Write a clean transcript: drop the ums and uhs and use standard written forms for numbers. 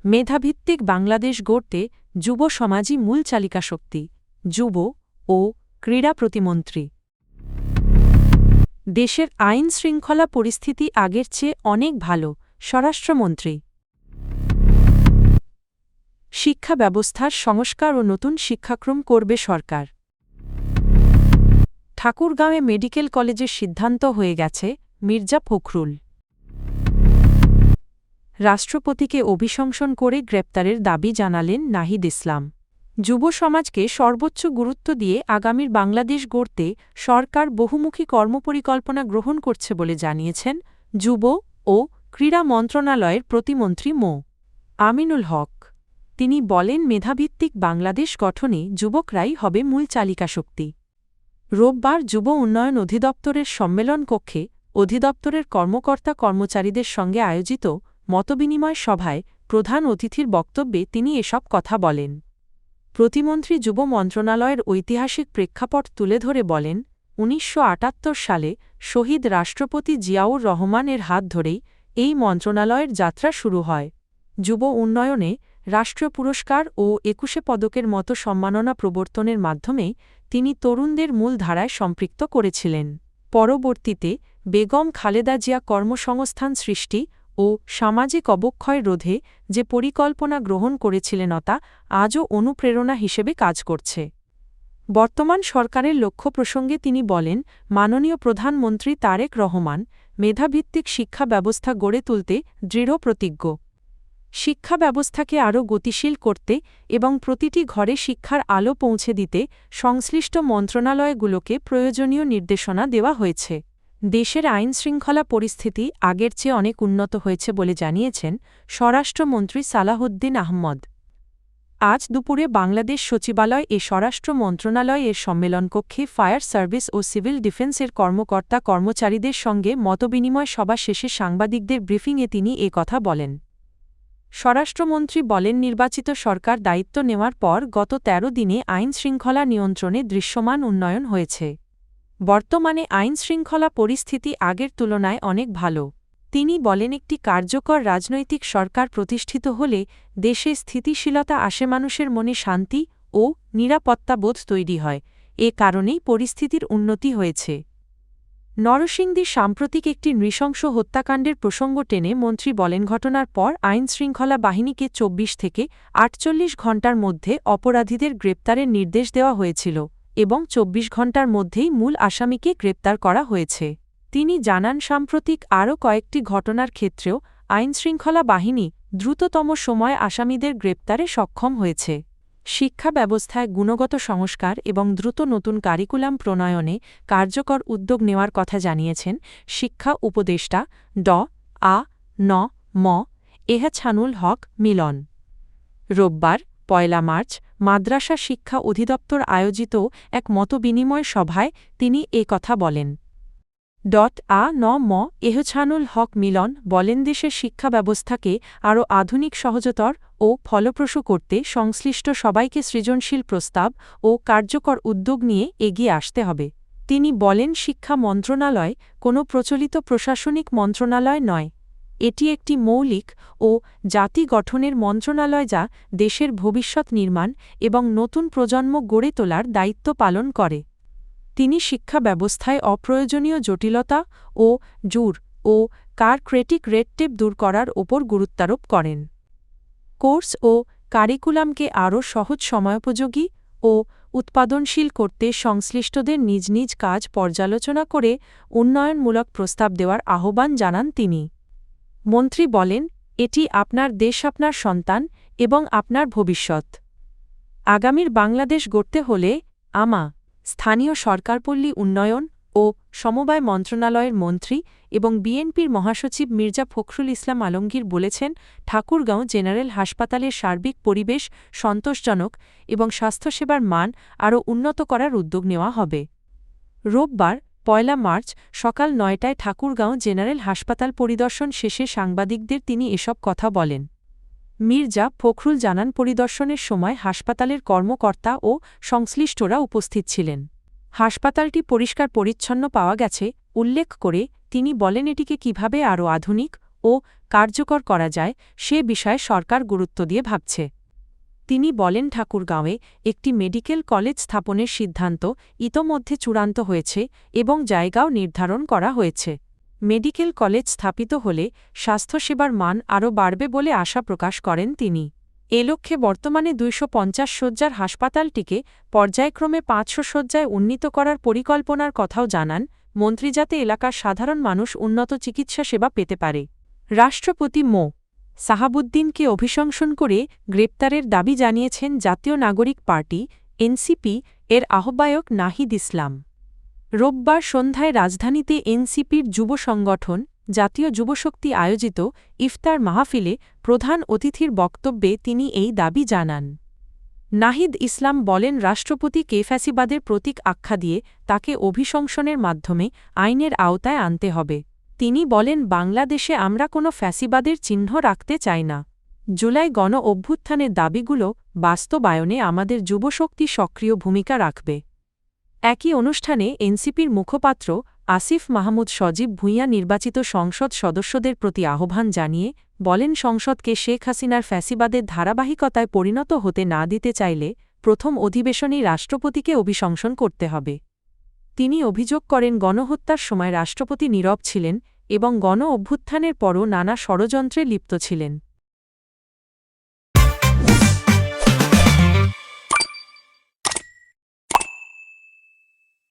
মেধাভিত্তিক বাংলাদেশ গড়তে যুব সমাজই মূল চালিকাশক্তি, যুব ও ক্রীড়া প্রতিমন্ত্রী। দেশের আইন শৃঙ্খলা পরিস্থিতি আগের চেয়ে অনেক ভালো, স্বরাষ্ট্রমন্ত্রী। শিক্ষা ব্যবস্থার সংস্কার ও নতুন শিক্ষাক্রম করবে সরকার। ঠাকুরগাঁওয়ে মেডিকেল কলেজের সিদ্ধান্ত হয়ে গেছে, মির্জা ফখরুল। রাষ্ট্রপতিকে অভিশংসন করে গ্রেপ্তারের দাবি জানালেন নাহিদ ইসলাম। যুব সমাজকে সর্বোচ্চ গুরুত্ব দিয়ে আগামীর বাংলাদেশ গড়তে সরকার বহুমুখী কর্মপরিকল্পনা গ্রহণ করছে বলে জানিয়েছেন যুব ও ক্রীড়া মন্ত্রণালয়ের প্রতিমন্ত্রী মো. আমিনুল হক। তিনি বলেন, মেধাভিত্তিক বাংলাদেশ গঠনে যুবকরাই হবে মূল চালিকাশক্তি। রোববার যুব উন্নয়ন অধিদপ্তরের সম্মেলন কক্ষে অধিদপ্তরের কর্মকর্তা কর্মচারীদের সঙ্গে আয়োজিত মতবিনিময় সভায় প্রধান অতিথির বক্তব্যে তিনি এসব কথা বলেন। প্রতিমন্ত্রী যুব মন্ত্রণালয়ের ঐতিহাসিক প্রেক্ষাপট তুলে ধরে বলেন, ১৯৭৮ সালে শহীদ রাষ্ট্রপতি জিয়াউর রহমানের হাত ধরেই এই মন্ত্রণালয়ের যাত্রা শুরু হয়। যুব উন্নয়নে রাষ্ট্রীয় পুরস্কার ও ২১ পদকের মতো সম্মাননা প্রবর্তনের মাধ্যমে তিনি তরুণদের মূল ধারায় সম্পৃক্ত করেছিলেন। পরবর্তীতে বেগম খালেদা জিয়া কর্মসংস্থান সৃষ্টি ও সামাজিক অবক্ষয় রোধে যে পরিকল্পনা গ্রহণ করেছিলেন তা আজও অনুপ্রেরণা হিসেবে কাজ করছে। বর্তমান সরকারের লক্ষ্য প্রসঙ্গে তিনি বলেন, মাননীয় প্রধানমন্ত্রী তারেক রহমান মেধাভিত্তিক শিক্ষা ব্যবস্থা গড়ে তুলতে দৃঢ় প্রতিজ্ঞ। শিক্ষা ব্যবস্থাকে আরও গতিশীল করতে এবং প্রতিটি ঘরে শিক্ষার আলো পৌঁছে দিতে সংশ্লিষ্ট মন্ত্রণালয়গুলোকে প্রয়োজনীয় নির্দেশনা দেওয়া হয়েছে। দেশের আইনশৃঙ্খলা পরিস্থিতি আগের চেয়ে অনেক উন্নত হয়েছে বলে জানিয়েছেন স্বরাষ্ট্রমন্ত্রী সালাহউদ্দিন আহমদ। আজ দুপুরে বাংলাদেশ সচিবালয় এ স্বরাষ্ট্র মন্ত্রণালয় এর সম্মেলনকক্ষে ফায়ার সার্ভিস ও সিভিল ডিফেন্সের কর্মকর্তা কর্মচারীদের সঙ্গে মতবিনিময় সভা শেষে সাংবাদিকদের ব্রিফিংয়ে তিনি এ কথা বলেন। স্বরাষ্ট্রমন্ত্রী বলেন, নির্বাচিত সরকার দায়িত্ব নেওয়ার পর গত ১৩ দিনে আইনশৃঙ্খলা নিয়ন্ত্রণে দৃশ্যমান উন্নয়ন হয়েছে। বর্তমানে আইনশৃঙ্খলা পরিস্থিতি আগের তুলনায় অনেক ভালো। তিনি বলেন, একটি কার্যকর রাজনৈতিক সরকার প্রতিষ্ঠিত হলে দেশে স্থিতিশীলতা আসে, মানুষের মনে শান্তি ও নিরাপত্তাবোধ তৈরি হয়। এ কারণেই পরিস্থিতির উন্নতি হয়েছে। নরসিংদী সাম্প্রতিক একটি নৃশংস হত্যাকাণ্ডের প্রসঙ্গ টেনে মন্ত্রী বলেন, ঘটনার পর আইনশৃঙ্খলা বাহিনীকে ২৪ থেকে ৪৮ ঘণ্টার মধ্যে অপরাধীদের গ্রেপ্তারের নির্দেশ দেওয়া হয়েছিল এবং ২৪ ঘণ্টার মধ্যেই মূল আসামিকে গ্রেপ্তার করা হয়েছে। তিনি জানান, সাম্প্রতিক আরও কয়েকটি ঘটনার ক্ষেত্রেও আইনশৃঙ্খলা বাহিনী দ্রুততম সময়ে আসামিদের গ্রেপ্তারে সক্ষম হয়েছে। শিক্ষা ব্যবস্থায় গুণগত সংস্কার এবং দ্রুত নতুন কারিকুলাম প্রণয়নে কার্যকর উদ্যোগ নেওয়ার কথা জানিয়েছেন শিক্ষা উপদেষ্টা ড.আ.ন ম এহছানুল হক মিলন। রোববার ১ মার্চ মাদ্রাসা শিক্ষা অধিদপ্তর আয়োজিত এক মতবিনিময় সভায় তিনি এ কথা বলেন। ড.আ.ন ম এহছানুল হক মিলন বলেন, দেশের শিক্ষা ব্যবস্থাকে আরও আধুনিক, সহজতর ও ফলপ্রসূ করতে সংশ্লিষ্ট সবাইকে সৃজনশীল প্রস্তাব ও কার্যকর উদ্যোগ নিয়ে এগিয়ে আসতে হবে। তিনি বলেন, শিক্ষা মন্ত্রণালয় কোনো প্রচলিত প্রশাসনিক মন্ত্রণালয় নয়। এটি একটি মৌলিক ও জাতি গঠনের মন্ত্রণালয় যা দেশের ভবিষ্যৎ নির্মাণ এবং নতুন প্রজন্ম গড়ে তোলার দায়িত্ব পালন করে। তিনি শিক্ষা ব্যবস্থায় অপ্রয়োজনীয় জটিলতা ও জুর ও কারক্রেটিক রেড টেপ দূর করার ওপর গুরুত্বারোপ করেন। কোর্স ও কারিকুলামকে আরও সহজ, সময়োপযোগী ও উৎপাদনশীল করতে সংশ্লিষ্টদের নিজ নিজ কাজ পর্যালোচনা করে উন্নয়নমূলক প্রস্তাব দেওয়ার আহ্বান জানান তিনি। মন্ত্রী বলেন, এটি আপনার দেশ, আপনার সন্তান এবং আপনার ভবিষ্যৎ। আগামীর বাংলাদেশ গড়তে হলে স্থানীয় সরকারপল্লী উন্নয়ন ও সমবায় মন্ত্রণালয়ের মন্ত্রী এবং বিএনপির মহাসচিব মির্জা ফখরুল ইসলাম আলমগীর বলেছেন, ঠাকুরগাঁও জেনারেল হাসপাতালের সার্বিক পরিবেশ সন্তোষজনক এবং স্বাস্থ্যসেবার মান আরও উন্নত করার উদ্যোগ নেওয়া হবে। রোববার ১ মার্চ সকাল ৯টায় ঠাকুরগাঁও জেনারেল হাসপাতাল পরিদর্শন শেষে সাংবাদিকদের তিনি এসব কথা বলেন। মির্জা ফখরুল জানান, পরিদর্শনের সময় হাসপাতালের কর্মকর্তা ও সংশ্লিষ্টরা উপস্থিত ছিলেন। হাসপাতালটি পরিষ্কার পরিচ্ছন্ন পাওয়া গেছে উল্লেখ করে তিনি বলেন, এটিকে কিভাবে আরও আধুনিক ও কার্যকর করা যায় সে বিষয়ে সরকার গুরুত্ব দিয়ে ভাবছে। তিনি বলেন, ঠাকুরগাঁওয়ে একটি মেডিকেল কলেজ স্থাপনের সিদ্ধান্ত ইতোমধ্যে চূড়ান্ত হয়েছে এবং জায়গাও নির্ধারণ করা হয়েছে। মেডিকেল কলেজ স্থাপিত হলে স্বাস্থ্যসেবার মান আরও বাড়বে বলে আশা প্রকাশ করেন তিনি। এ লক্ষ্যে বর্তমানে ২৫০ শয্যার হাসপাতালটিকে পর্যায়ক্রমে ৫০০ শয্যায় উন্নীত করার পরিকল্পনার কথাও জানান মন্ত্রী, যাতে এলাকার সাধারণ মানুষ উন্নত চিকিৎসা সেবা পেতে পারে। রাষ্ট্রপতি মো. সাহাবুদ্দিনকে অভিশংসন করে গ্রেপ্তারের দাবি জানিয়েছেন জাতীয় নাগরিক পার্টি এনসিপি এর আহ্বায়ক নাহিদ ইসলাম। রোববার সন্ধ্যায় রাজধানীতে এনসিপির যুব সংগঠন জাতীয় যুবশক্তি আয়োজিত ইফতার মাহফিলে প্রধান অতিথির বক্তব্যে তিনি এই দাবি জানান। নাহিদ ইসলাম বলেন, রাষ্ট্রপতিকে ফ্যাসিবাদের প্রতীক আখ্যা দিয়ে তাকে অভিশংসনের মাধ্যমে আইনের আওতায় আনতে হবে। তিনি বলেন, বাংলাদেশে আমরা কোনো ফ্যাসিবাদের চিহ্ন রাখতে চাই না। জুলাই গণ অভ্যুত্থানের দাবিগুলো বাস্তবায়নে আমাদের যুবশক্তি সক্রিয় ভূমিকা রাখবে। একই অনুষ্ঠানে এনসিপির মুখপাত্র আসিফ মাহমুদ সজীব ভূঁইয়া নির্বাচিত সংসদ সদস্যদের প্রতি আহ্বান জানিয়ে বলেন, সংসদকে শেখ হাসিনার ফ্যাসিবাদের ধারাবাহিকতায় পরিণত হতে না দিতে চাইলে প্রথম অধিবেশনেই রাষ্ট্রপতিকে অভিশংসন করতে হবে। তিনি অভিযোগ করেন, গণহত্যার সময় রাষ্ট্রপতি নীরব ছিলেন এবং গণ অভ্যুত্থানের পরও নানা ষড়যন্ত্রে লিপ্ত ছিলেন।